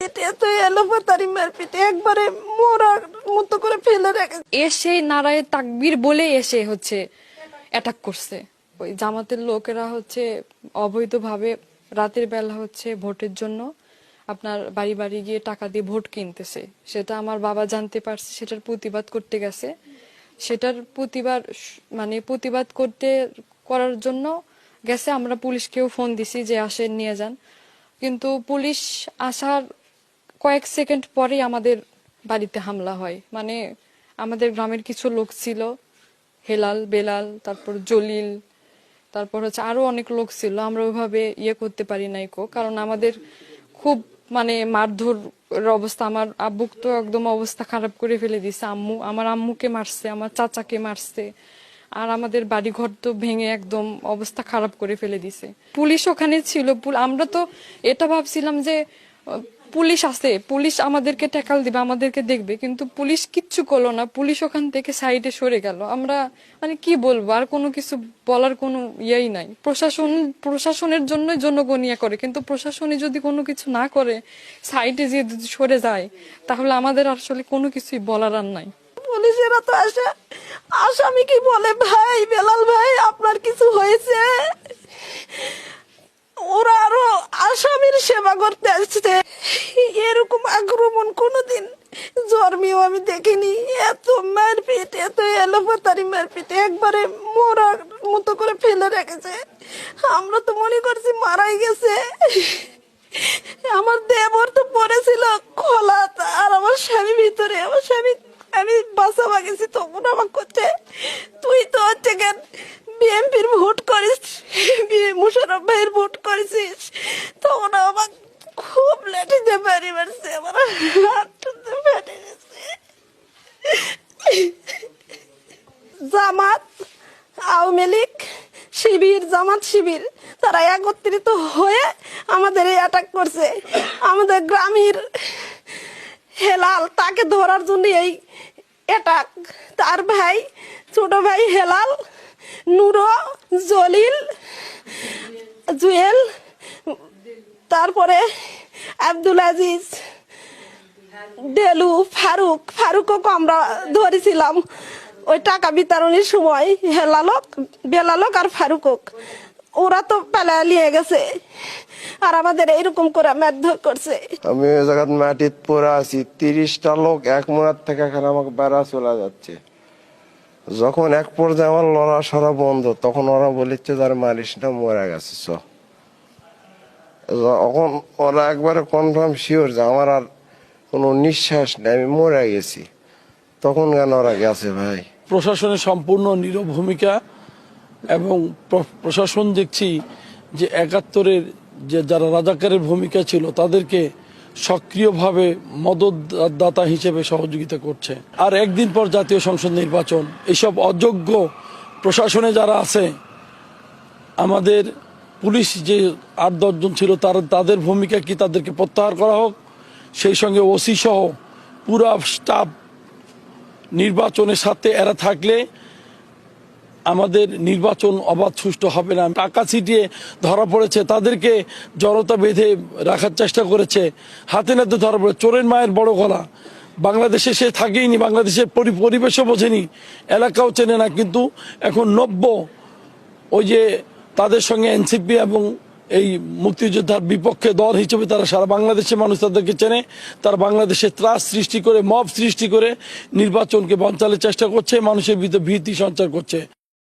মারপিট, এত এলোপাতারি মারপিট, একবারে মোরার মতো করে ফেলে রেখেছে। এসে নারায়ে তাকবীর বলে এসে হচ্ছে অ্যাটাক করছে। ওই জামাতের লোকেরা হচ্ছে অবৈধভাবে রাতের বেলা হচ্ছে ভোটের জন্য আপনার বাড়ি বাড়ি গিয়ে টাকা দিয়ে ভোট কিনতেছে। সেটা আমার বাবা জানতে পারছে, সেটার প্রতিবাদ করতে গেছে। সেটার প্রতিবাদ করার জন্য গেছে। আমরা পুলিশকেও ফোন দিছি যে আসেন নিয়ে যান, কিন্তু পুলিশ আসার কয়েক সেকেন্ড পরেই আমাদের বাড়িতে হামলা হয়। মানে আমাদের গ্রামের কিছু লোক ছিল, হেলাল, বেলাল, তারপর জলিল, তারপর হচ্ছে আরো অনেক লোক ছিল। আমরা ওইভাবে করতে পারি নাই কারণ আমাদের খুব মারধর অবস্থা। আমার আব্বু তো একদম অবস্থা খারাপ করে ফেলে দিছে। আমার আম্মুকে মারছে, আমার চাচাকে মারছে, আর আমাদের বাড়ি ঘর তো ভেঙে একদম অবস্থা খারাপ করে ফেলে দিছে। পুলিশ ওখানে ছিল। আমরা তো এটা ভাবছিলাম যে পুলিশ আছে, পুলিশ আমাদেরকে ট্যাকল দিবে, আমাদেরকে দেখবে, কিন্তু পুলিশ কিচ্ছু করলো না। পুলিশ ওখান থেকে সাইডে সরে গেল। আমরা কি বলবো, আর কোনো কিছু বলার কোনো ইয়েই নাই। প্রশাসনের জন্য জনগণ করে, কিন্তু প্রশাসনে যদি কোনো কিছু না করে, সাইডে যে যদি সরে যায়, তাহলে আমাদের আসলে কোনো কিছুই বলার আর নাই। পুলিশেরা তো আসে, আসামি কি বলে, ভাই বেলাল ভাই আপনার কিছু হয়েছে, ওরা আরো আসামির সেবা করতে আসছে। এরকম আক্রমণ কোনোদিন জন্মেও আমি দেখিনি। এত মারপিট, এত এলোপাতারি মারপিট, একবারে মোরার মতো করে ফেলে রেখেছে। আমরা তো মনে করছি মারাই গেছে। আমার দেবর তো পড়েছিল খোলা, আর আমার স্বামী ভিতরে। আমার স্বামী, আমি বাসা বাগেছি, তখন আমার করছে তুই তো হচ্ছে কেন বিএমপির ভোট করিস, মুশারফ ভাইয়ের ভোট করেছিস, তখন আমার খুব লেটিতে বাড়ি মারছে, আমার হাত ফেটে গেছে। জামাত, আওয়ামী লীগ, শিবির, জামাত শিবির তারা একত্রিত হয়ে আমাদের এই অ্যাটাক করছে। আমাদের গ্রামের হেলাল, তাকে ধরার জন্য এই অ্যাটাক। তার ভাই, ছোট ভাই হেলাল, নুরো, জলিল, জুয়েল, তারপরে আব্দুল আজিজ, ডেলু, ফারুকও আমরা ধরেছিলাম ওই টাকা বিতরণের সময়। বেলালক আর ফারুকক ওরা তো পালিয়ে গেছে, আর আমাদের এইরকম করে মারধর করছে। আমি ওই জায়গায় মাটিত পড়ে আছি, 30টা লোক এক মোড়ার থেকে এখানে আমাকে বেড়া চলে যাচ্ছে। যখন এক পর্যায়ে আমার লড়া সরা বন্ধ, তখন ওরা বলেছে যার মারিস না, মরে গেছে। তখন ওরা একবারে কনফার্ম শিওর যে আমার আর কোনো নিঃশ্বাস নেই, আমি মরে গেছি। তখন কেন ওরা গেছে ভাই? প্রশাসনের সম্পূর্ণ নীরব ভূমিকা, এবং প্রশাসন দেখছি যে 71-এর যে যারা রাজাকারের ভূমিকা ছিল তাদেরকে সক্রিয়ভাবে মদতদাতা হিসেবে সহযোগিতা করছে। আর একদিন পর জাতীয় সংসদ নির্বাচন, এইসব অযোগ্য প্রশাসনে যারা আছে, আমাদের পুলিশ যে 8-10 জন ছিল তাদের ভূমিকা কি, তাদেরকে প্রত্যাহার করা হোক। সেই সঙ্গে ওসি সহ পুরা স্টাফ নির্বাচনের সাথে এরা থাকলে আমাদের নির্বাচন অবাধ সুষ্ঠু হবে না। টাকা ছিটিয়ে ধরা পড়েছে, তাদেরকে জড়তা বেঁধে রাখার চেষ্টা করেছে, হাতে নাতে ধরা পড়ে। চোরের মায়ের বড় গলা। বাংলাদেশে সে থাকেইনি, বাংলাদেশের পরিবেশও বোঝেনি, এলাকাও চেনে না, কিন্তু এখন নব্য ওই যে তাদের সঙ্গে এনসিপি এবং এই মুক্তিযোদ্ধার বিপক্ষে দল হিসেবে তারা সারা বাংলাদেশের মানুষ তাদেরকে চেনে। তারা বাংলাদেশে ত্রাস সৃষ্টি করে, মব সৃষ্টি করে নির্বাচনকে বঞ্চালের চেষ্টা করছে, মানুষের ভিতরে ভীতি সঞ্চার করছে।